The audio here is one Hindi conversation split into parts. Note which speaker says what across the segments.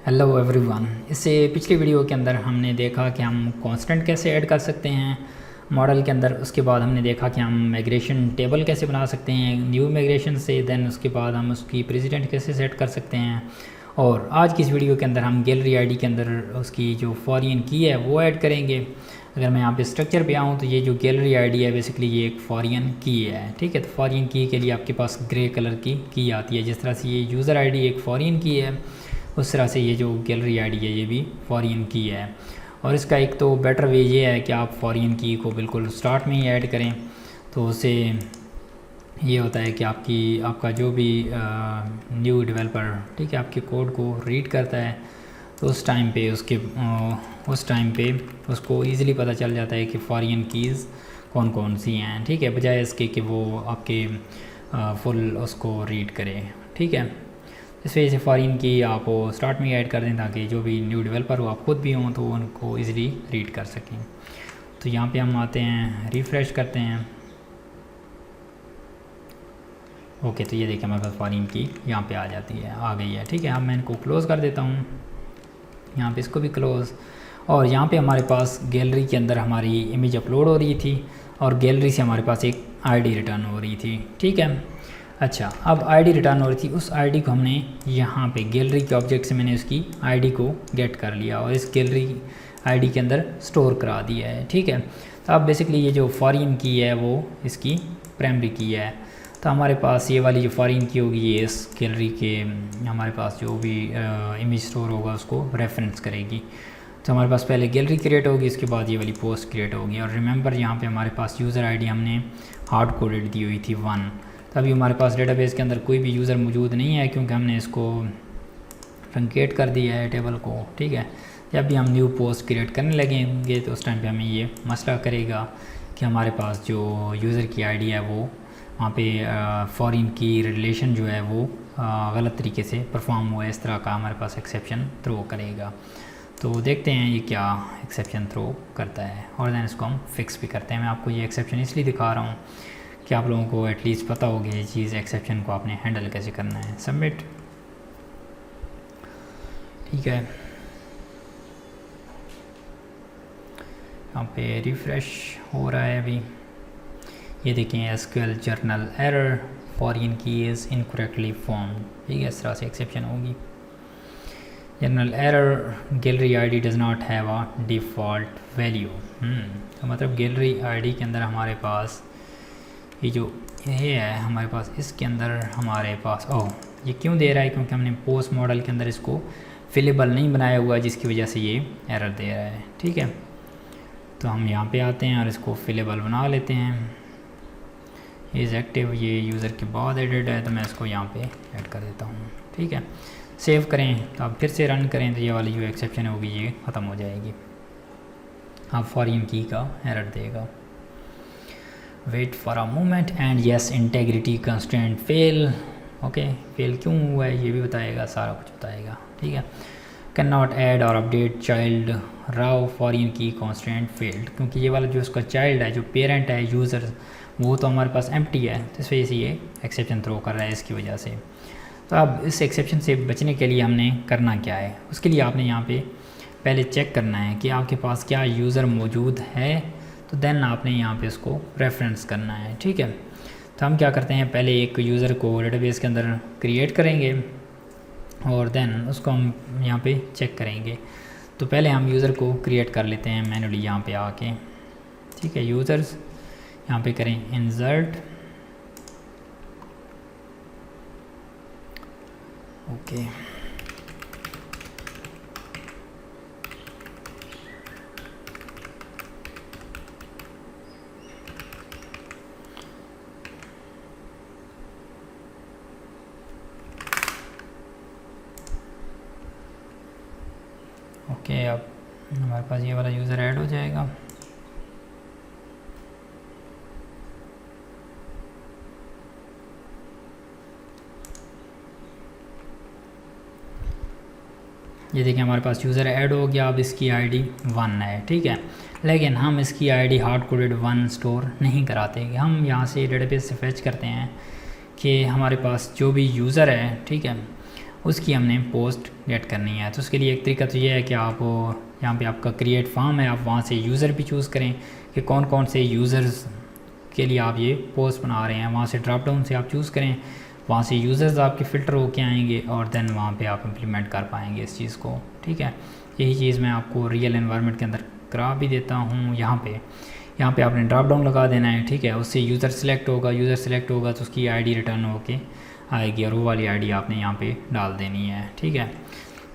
Speaker 1: Hello everyone. इससे पिछली वीडियो के अंदर हमने देखा कि हम कांस्टेंट कैसे ऐड कर सकते हैं मॉडल के अंदर। उसके बाद हमने देखा कि हम माइग्रेशन टेबल कैसे बना सकते हैं न्यू माइग्रेशन से। देन उसके बाद हम उसकी प्रेसिडेंट कैसे सेट कर सकते हैं। और आज की इस वीडियो के अंदर हम गैलरी आईडी के अंदर उसकी जो फॉरेन की है वो ऐड करेंगे। अगर मैं यहाँ पे स्ट्रक्चर पे आऊँ तो ये जो गैलरी आईडी है बेसिकली ये एक फॉरेन की है, ठीक है। तो फॉरेन की के लिए आपके पास ग्रे कलर की आती है। जिस तरह से ये यूज़र आईडी एक फॉरेन की है उस तरह से ये जो गैलरी आईडी है ये भी फॉरेन की है। और इसका एक तो बेटर वे ये है कि आप फॉरेन की को बिल्कुल स्टार्ट में ही ऐड करें, तो उससे ये होता है कि आपका जो भी न्यू डेवलपर, ठीक है, आपके कोड को रीड करता है तो उस टाइम पे उसको ईज़िली पता चल जाता है कि फॉरेन कीज़ कौन कौन सी हैं, ठीक है, बजाय इसके कि वो आपके फुल उसको रीड करे, ठीक है। इस वजह से फॉरेन की आप स्टार्ट में ऐड कर दें ताकि जो भी न्यू डेवलपर हो आप खुद भी हों तो उनको इजीली रीड कर सकें। तो यहाँ पे हम आते हैं, रिफ़्रेश करते हैं। ओके, तो ये देखिए हमारे पास फॉरेन की यहाँ पे आ जाती है, आ गई है, ठीक है। अब मैं इनको क्लोज़ कर देता हूँ, यहाँ पे इसको भी क्लोज़। और यहाँ पे हमारे पास गैलरी के अंदर हमारी इमेज अपलोड हो रही थी और गैलरी से हमारे पास एक आईडी रिटर्न हो रही थी, ठीक है। अच्छा, अब आईडी रिटर्न हो रही थी, उस आईडी को हमने यहाँ पे गैलरी के ऑब्जेक्ट से मैंने उसकी आईडी को गेट कर लिया और इस गैलरी आईडी के अंदर स्टोर करा दिया है, ठीक है। तो अब बेसिकली ये जो फॉरेन की है वो इसकी प्राइमरी की है। तो हमारे पास ये वाली जो फॉरेन की होगी ये इस गैलरी के हमारे पास जो भी इमेज स्टोर होगा उसको रेफरेंस करेगी। तो हमारे पास पहले गैलरी क्रिएट होगी, इसके बाद ये वाली पोस्ट क्रिएट होगी। और रिमेंबर यहाँ पे हमारे पास यूज़र आईडी हमने हार्ड कोडेड दी हुई थी 1। तभी हमारे पास डेटाबेस के अंदर कोई भी यूज़र मौजूद नहीं है क्योंकि हमने इसको ट्रंकेट कर दिया है टेबल को, ठीक है। जब भी हम न्यू पोस्ट क्रिएट करने लगेंगे तो उस टाइम पे हमें ये मसला करेगा कि हमारे पास जो यूज़र की आईडी है वो वहाँ पे फॉरेन की रिलेशन जो है वो गलत तरीके से परफॉर्म हुआ है, इस तरह का हमारे पास एक्सेप्शन थ्रो करेगा। तो देखते हैं ये क्या एक्सेप्शन थ्रो करता है और दैन इसको हम फिक्स भी करते हैं। मैं आपको ये एक्सेप्शन इसलिए दिखा रहा हूँ कि आप लोगों को एटलीस्ट पता होगी ये चीज़, एक्सेप्शन को आपने हैंडल कैसे करना है। सबमिट, ठीक है। यहाँ पे रिफ़्रेश हो रहा है अभी, ये देखें एसक्यूएल जर्नल एरर फॉरेन की इज़ इनकरेक्टली फॉर्म्ड, ठीक है। इस तरह से एक्सेप्शन होगी। Journal error gallery ID does not have a default value. तो मतलब गैलरी आईडी के अंदर हमारे पास ये जो ये है हमारे पास इसके अंदर हमारे पास ये क्यों दे रहा है, क्योंकि हमने पोस्ट मॉडल के अंदर इसको फिलेबल नहीं बनाया हुआ जिसकी वजह से ये एरर दे रहा है, ठीक है। तो हम यहाँ पे आते हैं और इसको फिलेबल बना लेते हैं। इज़ एक्टिव ये यूज़र के बाद एडिट है तो मैं इसको यहाँ पे ऐड कर देता हूँ, ठीक है। सेव करें तो आप फिर से रन करें तो ये वाली जो एक्सेप्शन होगी ये ख़त्म हो जाएगी। आप फॉरेन की का एरर देगा। Wait for a moment and yes integrity constraint fail. Okay, fail क्यों हुआ है ये भी बताएगा, सारा कुछ बताएगा, ठीक है। कैन नॉट ऐड और अपडेट चाइल्ड राव फॉरेन की कंस्ट्रेंट फेल्ड, क्योंकि ये वाला जो उसका चाइल्ड है, जो पेरेंट है यूज़र, वो तो हमारे पास एम्प्टी है, तो इस वजह से ये एक्सेप्शन थ्रो कर रहा है इसकी वजह से। तो अब इस एक्सेप्शन से बचने के लिए हमने करना क्या है, उसके लिए आपने यहाँ पे पहले चेक करना है कि आपके पास क्या यूज़र मौजूद है, तो देन आपने यहाँ पे इसको रेफरेंस करना है, ठीक है। तो हम क्या करते हैं, पहले एक यूज़र को डेटाबेस के अंदर क्रिएट करेंगे और देन उसको हम यहाँ पे चेक करेंगे। तो पहले हम यूज़र को क्रिएट कर लेते हैं मैनुअली यहाँ पे आके, ठीक है। यूज़र्स यहाँ पे करें इंसर्ट, ओके। ओके, अब हमारे पास ये वाला यूज़र ऐड हो जाएगा। ये देखिए हमारे पास यूज़र ऐड हो गया। अब इसकी आईडी 1 है, ठीक है। लेकिन हम इसकी आईडी हार्ड कोडेड 1 स्टोर नहीं कराते। हम यहाँ से डेटाबेस से फैच करते हैं कि हमारे पास जो भी यूज़र है, ठीक है, उसकी हमने पोस्ट गेट करनी है। तो उसके लिए एक तरीका तो ये है कि आप यहाँ पे आपका क्रिएट फॉर्म है, आप वहाँ से यूज़र भी चूज़ करें कि कौन कौन से यूज़र्स के लिए आप ये पोस्ट बना रहे हैं। वहाँ से ड्रॉप डाउन से आप चूज़ करें, वहाँ से यूज़र्स आपके फ़िल्टर होके आएंगे और देन वहाँ पे आप इम्प्लीमेंट कर पाएंगे इस चीज़ को। ठीक है, यही चीज़ मैं आपको रियल एनवायरनमेंट के अंदर करा भी देता हूँ। यहाँ पे आपने ड्रॉप डाउन लगा देना है। ठीक है, उससे यूज़र सेलेक्ट होगा तो उसकी आईडी रिटर्न होके आएगी और वो वाली आईडी आपने यहाँ पे डाल देनी है। ठीक है,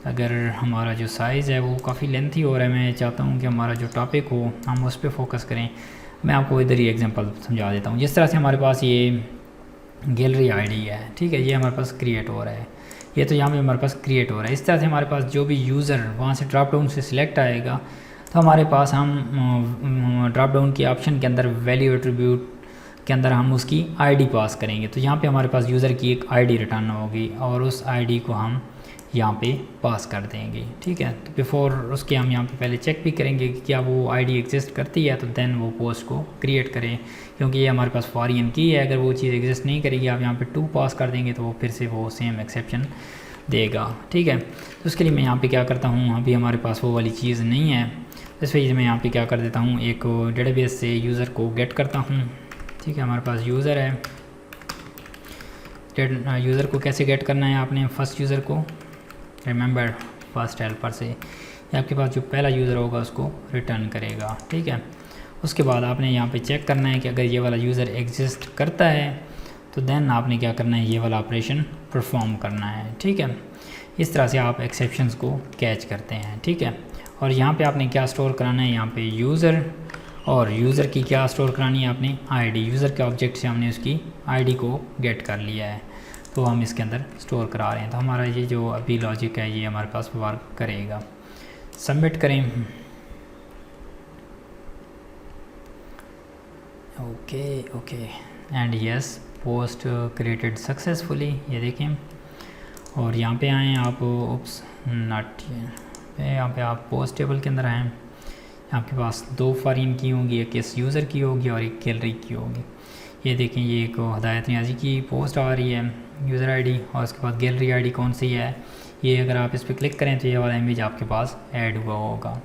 Speaker 1: अगर हमारा जो साइज़ है वो काफ़ी लेंथी हो रहा है, मैं चाहता हूँ कि हमारा जो टॉपिक हो हम उस पर फोकस करें। मैं आपको इधर ही एग्जांपल समझा देता हूँ। जिस तरह से हमारे पास ये गैलरी आईडी है, ठीक है, ये हमारे पास क्रिएट हो रहा है, ये तो यहाँ पे हमारे पास क्रिएट हो रहा है। इस तरह से हमारे पास जो भी यूज़र वहाँ से ड्रॉप डाउन से सिलेक्ट आएगा तो हमारे पास हम ड्रॉप डाउन के ऑप्शन के अंदर वैल्यू एट्रीब्यूट के अंदर हम उसकी आईडी पास करेंगे। तो यहाँ पे हमारे पास यूज़र की एक आईडी रिटर्न होगी और उस आईडी को हम यहाँ पे पास कर देंगे। ठीक है, तो बिफोर उसके हम यहाँ पे पहले चेक भी करेंगे कि क्या वो आईडी एग्जिस्ट करती है, तो देन वो पोस्ट को क्रिएट करें, क्योंकि ये हमारे पास फॉरिन की है। अगर वो चीज़ एग्जिस्ट नहीं करेगी, आप यहाँ पे 2 पास कर देंगे तो वो फिर से वो सेम एक्सेप्शन देगा। ठीक है, तो उसके लिए मैं यहाँ पे क्या करता हूँ, अभी हमारे पास वो वाली चीज़ नहीं है, इस वजह से मैं यहाँ पे क्या कर देता हूँ, एक डेटाबेस से यूज़र को गेट करता हूँ। ठीक है, हमारे पास यूज़र है, यूज़र को कैसे गेट करना है, आपने फर्स्ट यूज़र को रिमेंबर फर्स्ट हेल्पर से, आपके पास जो पहला यूज़र होगा उसको रिटर्न करेगा। ठीक है, उसके बाद आपने यहाँ पे चेक करना है कि अगर ये वाला यूज़र एग्जिस्ट करता है तो देन आपने क्या करना है, ये वाला ऑपरेशन परफॉर्म करना है। ठीक है, इस तरह से आप एक्सेप्शंस को कैच करते हैं। ठीक है, और यहाँ पे आपने क्या स्टोर कराना है, यहाँ पे यूज़र, और यूज़र की क्या स्टोर करानी है आपने, आईडी। यूज़र के ऑब्जेक्ट से हमने उसकी आईडी को गेट कर लिया है, तो हम इसके अंदर स्टोर करा रहे हैं। तो हमारा ये जो अभी लॉजिक है ये हमारे पास वर्क करेगा। सबमिट करें। Okay and yes, post created successfully, ये देखें। और यहाँ पे आएँ आप, उप्स नॉट, यहाँ पे आप पोस्ट टेबल के अंदर आएँ, आपके पास 2 फॉरिन की होंगी, एक इस यूज़र की होगी और एक गैलरी की होगी। ये देखें, ये एक हदायत नियाज़ी की पोस्ट आ रही है, यूज़र आईडी, और उसके बाद गैलरी आईडी कौन सी है, ये अगर आप इस पर क्लिक करें तो ये वाला इमेज आपके पास ऐड हुआ होगा।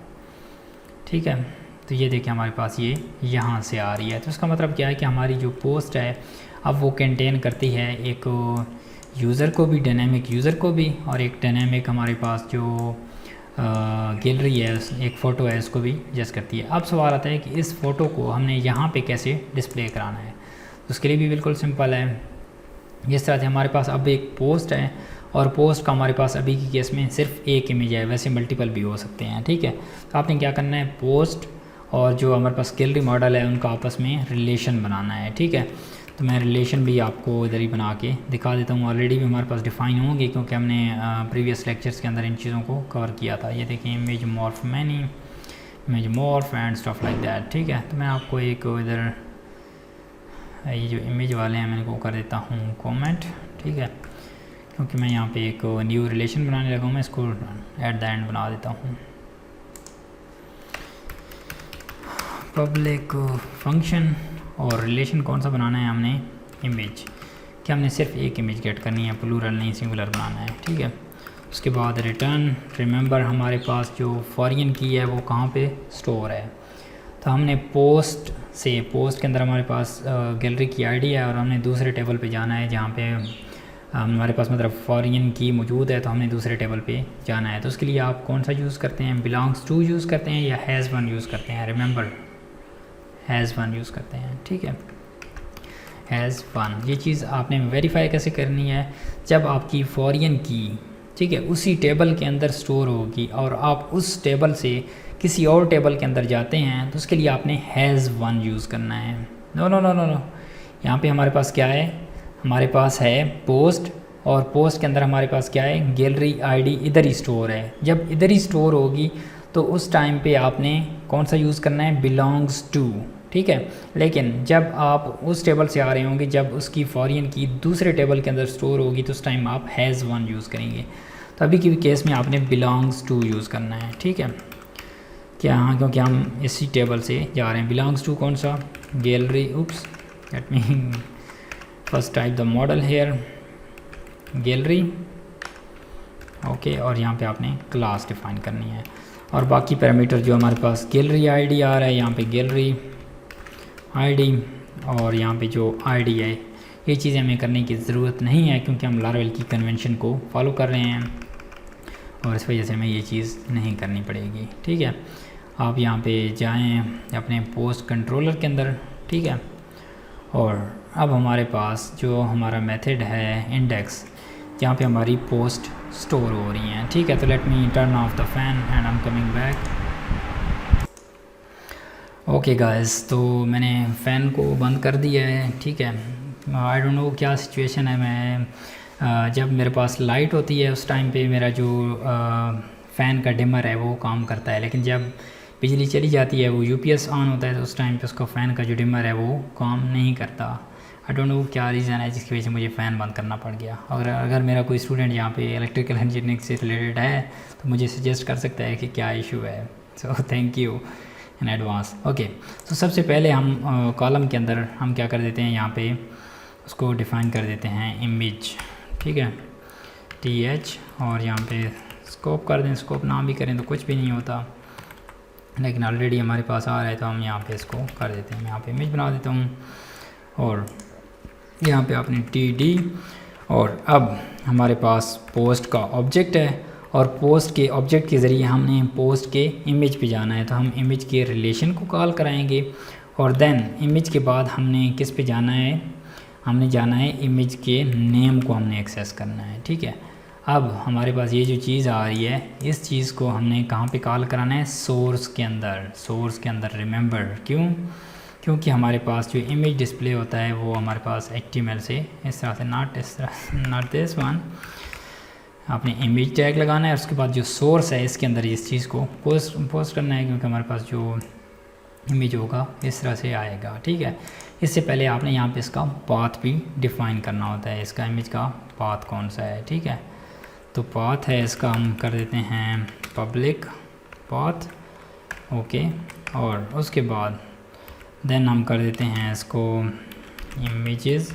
Speaker 1: ठीक है, तो ये देखिए हमारे पास ये यहाँ से आ रही है। तो इसका मतलब क्या है कि हमारी जो पोस्ट है अब वो कंटेन करती है एक यूज़र को भी, डायनेमिक यूज़र को भी, और एक डायनेमिक हमारे पास जो गैलरी है, एक फ़ोटो है, उसको भी एडजस्ट करती है। अब सवाल आता है कि इस फ़ोटो को हमने यहाँ पे कैसे डिस्प्ले कराना है। उसके लिए भी बिल्कुल सिंपल है। जिस तरह से हमारे पास अब एक पोस्ट है और पोस्ट का हमारे पास अभी की केस में सिर्फ एक इमेज है, वैसे मल्टीपल भी हो सकते हैं। ठीक है, तो आपने क्या करना है, पोस्ट और जो हमारे पास गैलरी मॉडल है उनका आपस में रिलेशन बनाना है। ठीक है, तो मैं रिलेशन भी आपको इधर ही बना के दिखा देता हूँ। ऑलरेडी भी हमारे पास डिफ़ाइन होंगे क्योंकि हमने प्रीवियस लेक्चर्स के अंदर इन चीज़ों को कवर किया था। ये देखिए, image morph many, image morph and stuff like that. ठीक है, तो मैं आपको एक इधर ये जो इमेज वाले हैं मैं इनको कर देता हूँ कमेंट। ठीक है, क्योंकि मैं यहाँ पे एक न्यू रिलेशन बनाने लगा हूँ, मैं इसको एट द एंड बना देता हूँ। पब्लिक फंक्शन, और रिलेशन कौन सा बनाना है हमने, इमेज, कि हमने सिर्फ एक इमेज गेट करनी है, प्लूरल नहीं सिंगुलर बनाना है। ठीक है, उसके बाद रिटर्न, रिमेंबर हमारे पास जो फॉरिन की है वो कहाँ पे स्टोर है, तो हमने पोस्ट से, पोस्ट के अंदर हमारे पास गैलरी की आईडी है और हमने दूसरे टेबल पे जाना है जहाँ पे हमारे पास मतलब फॉरिन की मौजूद है, तो हमने दूसरे टेबल पे जाना है। तो उसके लिए आप कौन सा यूज़ करते हैं, बिलोंग्स टू यूज़ करते हैं या हैज़ वन यूज़ करते हैं, रिमेंबर हैज़ वन यूज़ करते हैं। ठीक है, हैज़ वन, ये चीज़ आपने वेरीफाई कैसे करनी है, जब आपकी फॉरिन की, ठीक है, उसी टेबल के अंदर स्टोर होगी और आप उस टेबल से किसी और टेबल के अंदर जाते हैं तो उसके लिए आपने हैज़ वन यूज़ करना है। No no no no no, यहाँ पे हमारे पास क्या है, हमारे पास है पोस्ट, और पोस्ट के अंदर हमारे पास क्या है, गैलरी आईडी इधर ही स्टोर है। जब इधर ही स्टोर होगी तो उस टाइम पे आपने कौन सा यूज़ करना है, बिलोंग्स टू। ठीक है, लेकिन जब आप उस टेबल से आ रहे होंगे, जब उसकी फॉरिन की दूसरे टेबल के अंदर स्टोर होगी तो उस टाइम आप हैज़ वन यूज़ करेंगे। तो अभी की केस में आपने बिलोंग्स टू यूज़ करना है। ठीक है, क्या, हाँ, क्योंकि हम इसी टेबल से जा रहे हैं। बिलोंग्स टू कौन सा, gallery, oops, let me first type the model here, gallery, okay, और यहाँ पे आपने क्लास डिफाइन करनी है। और बाकी पैरामीटर जो हमारे पास गैलरी आईडी आ रहा है, यहाँ पे गैलरी आईडी, और यहाँ पे जो आईडी है, ये चीज़ें हमें करने की ज़रूरत नहीं है क्योंकि हम लारावेल की कन्वेंशन को फॉलो कर रहे हैं और इस वजह से हमें ये चीज़ नहीं करनी पड़ेगी। ठीक है, आप यहाँ पे जाएं अपने पोस्ट कंट्रोलर के अंदर। ठीक है, और अब हमारे पास जो हमारा मेथड है इंडेक्स, जहाँ पे हमारी पोस्ट स्टोर हो रही हैं। ठीक है, तो let me turn off the fan and I am coming back. Okay guys, तो मैंने फ़ैन को बंद कर दिया है। ठीक है, आई डोंट नो क्या सिचुएशन है। मैं जब मेरे पास लाइट होती है उस टाइम पे मेरा जो फ़ैन का डिमर है वो काम करता है, लेकिन जब बिजली चली जाती है वो यूपीएस ऑन होता है तो उस टाइम पे उसका फ़ैन का जो डिमर है वो काम नहीं करता। आई डोंट नो क्या रीज़न है जिसकी वजह से मुझे फ़ैन बंद करना पड़ गया। अगर मेरा कोई स्टूडेंट यहाँ पे इलेक्ट्रिकल इंजीनियरिंग से रिलेटेड है तो मुझे सजेस्ट कर सकता है कि क्या इशू है। So thank you in advance. Okay, तो सबसे पहले हम कॉलम के अंदर हम क्या कर देते हैं, यहाँ पे उसको डिफ़ाइन कर देते हैं इमेज। ठीक है, TH, और यहाँ पे स्कोप कर दें। स्कोप ना भी करें तो कुछ भी नहीं होता, लेकिन ऑलरेडी हमारे पास आ रहा है तो हम यहाँ पे इसको कर देते हैं। मैं यहाँ पे इमेज बना देता हूँ और यहाँ पे आपने TD, और अब हमारे पास पोस्ट का ऑब्जेक्ट है और पोस्ट के ऑब्जेक्ट के ज़रिए हमने पोस्ट के इमेज पे जाना है, तो हम इमेज के रिलेशन को कॉल कराएंगे और देन इमेज के बाद हमने किस पे जाना है, हमने जाना है इमेज के नेम को हमने एक्सेस करना है। ठीक है, अब हमारे पास ये जो चीज़ आ रही है इस चीज़ को हमने कहाँ पे कॉल कराना है, सोर्स के अंदर। सोर्स के अंदर रिमेंबर, क्योंकि हमारे पास जो इमेज डिस्प्ले होता है वो हमारे पास HTML से इस तरह से नॉट दिस वन, आपने इमेज टैग लगाना है। उसके बाद जो सोर्स है इसके अंदर इस चीज़ को पोस्ट करना है, क्योंकि हमारे पास जो इमेज होगा इस तरह से आएगा। ठीक है, इससे पहले आपने यहाँ पे इसका पाथ भी डिफ़ाइन करना होता है, इसका इमेज का पाथ कौन सा है। ठीक है, तो पाथ है इसका हम कर देते हैं पब्लिक पाथ। ओके, और उसके बाद देन हम कर देते हैं इसको इमेजेस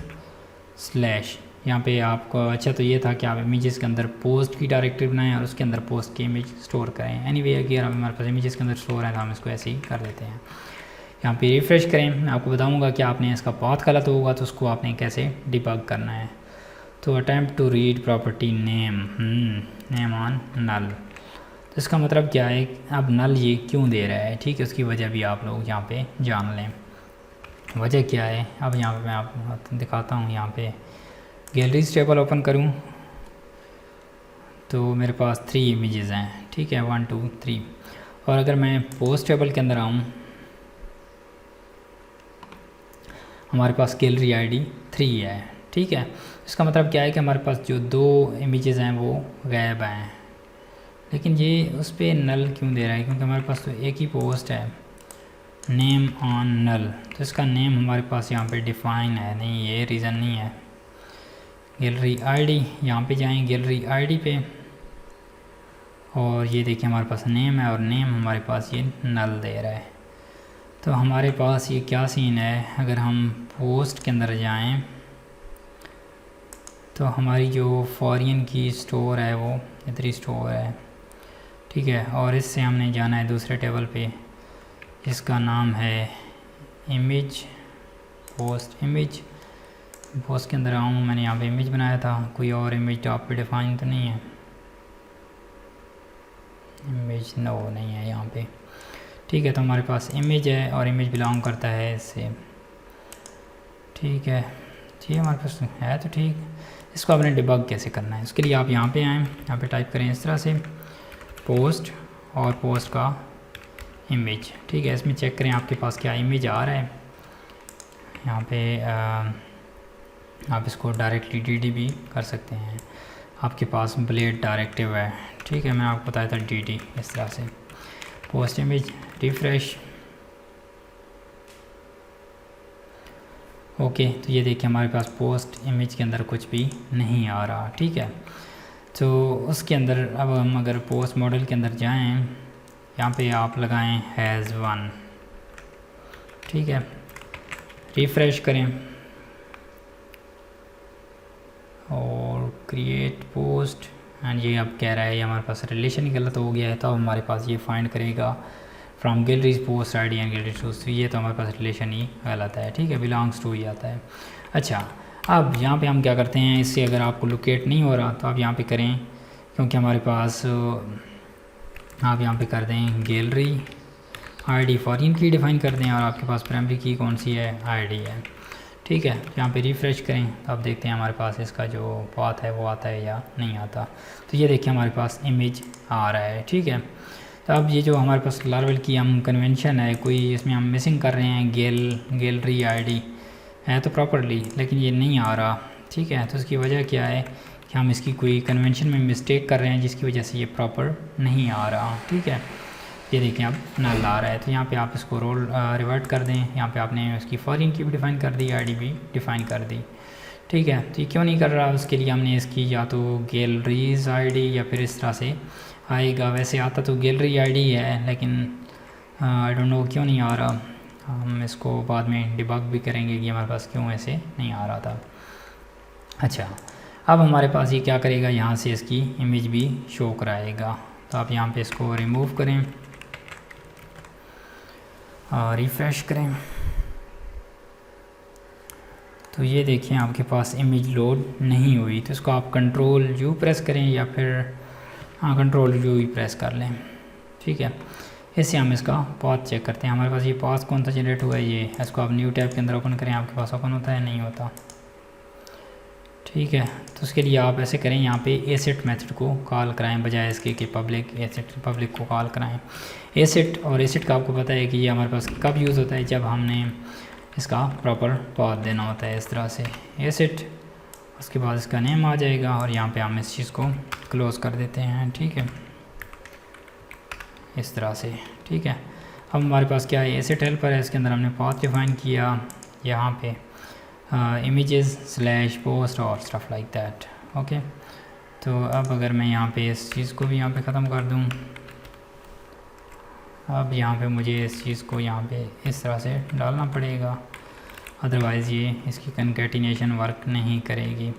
Speaker 1: स्लैश। यहाँ पे आपको अच्छा तो ये था कि आप इमेजेस के अंदर पोस्ट की डायरेक्टरी बनाएं और उसके अंदर पोस्ट की इमेज स्टोर करें। एनीवे अगर हमारे पास इमेजेस के अंदर स्टोर है तो हम इसको ऐसे ही कर देते हैं। यहाँ पे रिफ़्रेश करें, मैं आपको बताऊँगा कि आपने इसका पाथ गलत होगा तो उसको आपने कैसे डिबग करना है। तो attempt to read property name on null, तो इसका मतलब क्या है, अब नल ये क्यों दे रहा है। ठीक है, उसकी वजह भी आप लोग यहाँ पे जान लें, वजह क्या है। अब यहाँ पे मैं आपको दिखाता हूँ। यहाँ पे गैलरीज टेबल ओपन करूँ तो मेरे पास 3 इमेजेस हैं। ठीक है, 1 2 3, और अगर मैं पोस्ट टेबल के अंदर आऊँ हमारे पास गैलरी ID 3 है। ठीक है, इसका मतलब क्या है कि हमारे पास जो 2 इमेजेस हैं वो गायब हैं, लेकिन ये उस पर नल क्यों दे रहा है, क्योंकि हमारे पास तो एक ही पोस्ट है नेम ऑन नल, तो इसका नेम हमारे पास यहाँ पे डिफ़ाइन है नहीं, ये रीज़न नहीं है। गैलरी ID, यहाँ पे जाएं गैलरी ID पे, और ये देखिए हमारे पास नेम है और नेम हमारे पास ये नल दे रहा है। तो हमारे पास ये क्या सीन है, अगर हम पोस्ट के अंदर जाएं तो हमारी जो फॉरिन की स्टोर है वो इधर स्टोर है। ठीक है, और इससे हमने जाना है दूसरे टेबल पे, इसका नाम है इमेज पोस्ट इमेज। पोस्ट के अंदर आऊँ, मैंने यहाँ पे इमेज बनाया था, कोई और इमेज टॉप पे डिफाइन तो नहीं है, इमेज नो नहीं है यहाँ पे। ठीक है, तो हमारे पास इमेज है और इमेज बिलोंग करता है इससे। ठीक है, ठीक है, हमारे पास है तो ठीक। इसको आपने डिबग कैसे करना है, उसके लिए आप यहाँ पे आएँ, यहाँ पे टाइप करें इस तरह से पोस्ट और पोस्ट का इमेज। ठीक है, इसमें चेक करें आपके पास क्या इमेज आ रहा है। यहाँ पे आप इसको डायरेक्टली DD भी कर सकते हैं, आपके पास ब्लेड डायरेक्टिव है। ठीक है, मैं आपको बताया था DD इस तरह से। Post image refresh. ओके, तो ये देखिए हमारे पास पोस्ट इमेज के अंदर कुछ भी नहीं आ रहा। ठीक है, तो उसके अंदर अब हम अगर पोस्ट मॉडल के अंदर जाएं, यहाँ पे आप लगाएं हैज़ वन। ठीक है, रिफ़्रेश करें और क्रिएट पोस्ट एंड ये अब कह रहा है ये हमारे पास रिलेशन ही गलत हो गया है, तो अब हमारे पास ये फाइंड करेगा from galleries post I D and gallery tools, तो ये तो हमारे पास रिलेशन ही गलत है, ठीक है, बिलोंग्स टू ही आता है। अच्छा, अब यहाँ पे हम क्या करते हैं, इससे अगर आपको लोकेट नहीं हो रहा तो आप यहाँ पे करें, क्योंकि हमारे पास आप यहाँ पे कर दें गैलरी आईडी फॉरेन की डिफ़ाइन कर दें, और आपके पास प्राइमरी की कौन सी है, आईडी है, ठीक है। यहाँ पे रिफ़्रेश करें तो आप देखते हैं हमारे पास इसका जो पाथ है वो आता है या नहीं आता। तो ये देखिए हमारे पास इमेज आ रहा है, ठीक है। तो अब ये जो हमारे पास लार्वल की हम कन्वेंशन है, कोई इसमें हम मिसिंग कर रहे हैं, गैलरी आईडी है तो प्रॉपरली, लेकिन ये नहीं आ रहा, ठीक है। तो उसकी वजह क्या है कि हम इसकी कोई कन्वेंशन में मिस्टेक कर रहे हैं, जिसकी वजह से ये प्रॉपर नहीं आ रहा, ठीक है। ये देखिए अब नल आ रहा है, तो यहाँ पे आप इसको रोल रिवर्ट कर दें। यहाँ पे आपने उसकी फॉरेन की भी डिफ़ाइन कर दी, आईडी भी डिफ़ाइन कर दी, ठीक है। तो ये क्यों नहीं कर रहा, उसके लिए हमने इसकी या तो गैलरीज आईडी या फिर इस तरह से आएगा, वैसे आता तो गैलरी आईडी है, लेकिन आई डोंट नो क्यों नहीं आ रहा। हम इसको बाद में डिबग भी करेंगे कि हमारे पास क्यों ऐसे नहीं आ रहा था। अच्छा, अब हमारे पास ये क्या करेगा, यहाँ से इसकी इमेज भी शो कराएगा। तो आप यहाँ पे इसको रिमूव करें और रिफ़्रेश करें, तो ये देखिए आपके पास इमेज लोड नहीं हुई। तो इसको आप कंट्रोल यू प्रेस करें या फिर कंट्रोल यू ही प्रेस कर लें, ठीक है। इससे हम इसका पाथ चेक करते हैं, हमारे पास ये पाथ कौन सा जनरेट हुआ है, ये। इसको आप न्यू टैब के अंदर ओपन करें, आपके पास ओपन होता है, नहीं होता, ठीक है। तो उसके लिए आप ऐसे करें, यहाँ पे एसेट मेथड को कॉल कराएं बजाय इसके कि पब्लिक को कॉल कराएं। एसेट और एसेट का आपको पता है कि ये हमारे पास कब यूज़ होता है, जब हमने इसका प्रॉपर पाथ देना होता है, इस तरह से एसेट, उसके बाद इसका नेम आ जाएगा, और यहाँ पे हम इस चीज़ को क्लोज़ कर देते हैं, ठीक है, इस तरह से, ठीक है। अब हमारे पास क्या है, एसेट हेल्पर है, इसके अंदर हमने पाथ डिफाइन किया, यहाँ पे इमेजेस स्लैश पोस्ट और स्टफ लाइक दैट, ओके। तो अब अगर मैं यहाँ पे इस चीज़ को भी यहाँ पे ख़त्म कर दूँ, अब यहाँ पे मुझे इस चीज़ को यहाँ पे इस तरह से डालना पड़ेगा, अदरवाइज़ ये इसकी कंकैटिनेशन वर्क नहीं करेगी।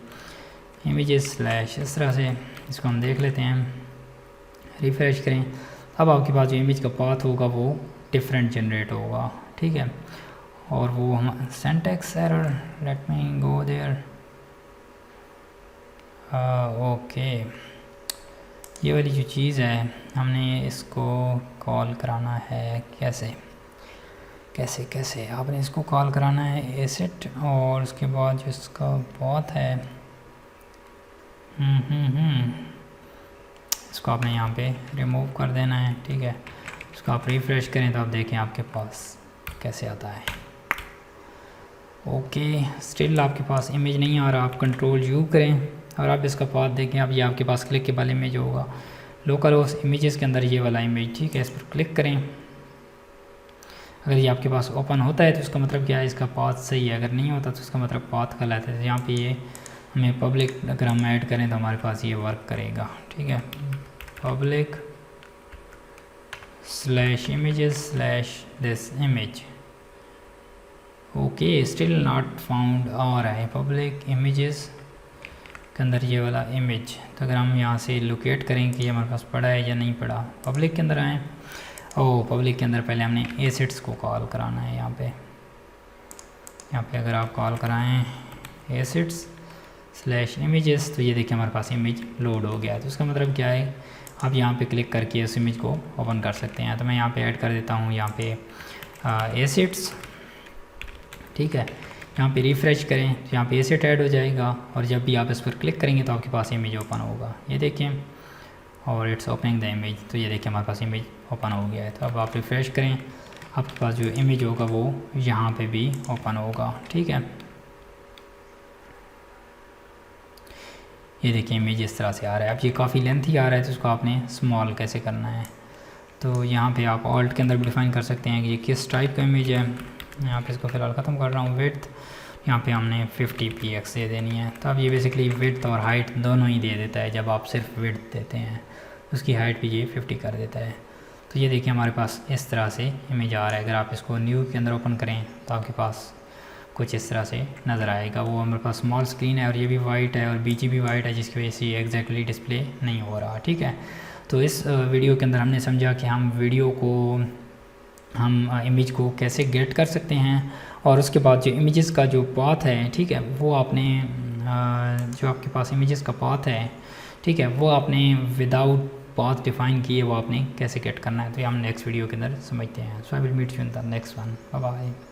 Speaker 1: इमेजेस स्लैश इस तरह से, इसको हम देख लेते हैं, रिफ़्रेश करें। अब आपके पास जो इमेज का पाथ होगा वो डिफरेंट जनरेट होगा, ठीक है। और वो हम syntax error, let me go there, okay. ये वाली जो चीज़ है हमने इसको कॉल कराना है, कैसे कैसे कैसे आपने इसको कॉल कराना है, एसेट, और उसके बाद जो इसका पाथ है, इसको आपने यहाँ पे रिमूव कर देना है, ठीक है। इसको आप रिफ़्रेश करें तो आप देखें आपके पास कैसे आता है, ओके। स्टिल आपके पास इमेज नहीं आ रहा, आप कंट्रोल यू करें और आप इसका पाथ देखें। अब ये आपके पास क्लिकेबल इमेज होगा, लोकल होस्ट इमेजेस के अंदर ये वाला इमेज, ठीक है। इस पर क्लिक करें, अगर ये आपके पास ओपन होता है तो इसका मतलब क्या है, इसका पाथ सही है, अगर नहीं होता तो इसका मतलब पाथ गलत है। यहाँ पे ये हमें पब्लिक अगर हम ऐड करें तो हमारे पास ये वर्क करेगा, ठीक है। Public slash images slash this image, okay. Still not found आ रहा है पब्लिक इमेजेस के अंदर ये वाला इमेज। तो अगर हम यहाँ से लोकेट करें कि ये हमारे पास पड़ा है या नहीं पड़ा, पब्लिक के अंदर आएँ, पब्लिक के अंदर पहले हमने एसेट्स को कॉल कराना है। यहाँ पे अगर आप कॉल कराएं एसेट्स स्लैश इमेजेस, तो ये देखिए हमारे पास इमेज लोड हो गया है। तो उसका मतलब क्या है, आप यहाँ पे क्लिक करके उस इमेज को ओपन कर सकते हैं। तो मैं यहाँ पे ऐड कर देता हूँ यहाँ पे एसेट्स, ठीक है। यहाँ पे रिफ़्रेश करें तो यहाँ पे एसेट ऐड हो जाएगा, और जब भी आप इस पर क्लिक करेंगे तो आपके पास इमेज ओपन होगा, ये देखें, और इट्स ओपनिंग द इमेज। तो ये देखिए हमारे पास इमेज ओपन हो गया है। तो अब आप रिफ़्रेश करें, आपके पास जो इमेज होगा वो यहाँ पे भी ओपन होगा, ठीक है। ये देखिए इमेज इस तरह से आ रहा है। अब ये काफ़ी लेंथी आ रहा है, तो उसको आपने स्मॉल कैसे करना है, तो यहाँ पे आप ऑल्ट के अंदर भी डिफ़ाइन कर सकते हैं कि ये किस टाइप का इमेज है। यहाँ पे इसको फ़िलहाल ख़त्म कर रहा हूँ। विड्थ यहाँ पे हमने 50px दे देनी है। तो अब ये बेसिकली विड्थ और हाइट दोनों ही दे देता है। जब आप सिर्फ विड्थ देते हैं उसकी हाइट भी ये 50 कर देता है। तो ये देखिए हमारे पास इस तरह से इमेज आ रहा है। अगर आप इसको न्यू के अंदर ओपन करें तो आपके पास कुछ इस तरह से नज़र आएगा। वो हमारे पास स्मॉल स्क्रीन है और ये भी वाइट है और बीजी भी वाइट है, जिसकी वजह से ये एग्जैक्टली डिस्प्ले नहीं हो रहा। ठीक है, तो इस वीडियो के अंदर हमने समझा कि हम इमेज को कैसे गेट कर सकते हैं, और उसके बाद जो इमेजेस का जो पाथ है, ठीक है, वो आपने जो आपके पास इमेजेस का पाथ है, ठीक है, वो आपने विदाउट पाथ डिफाइन किए वो आपने कैसे गेट करना है, तो ये हम नेक्स्ट वीडियो के अंदर समझते हैं। So I will meet you in the next one. Bye bye.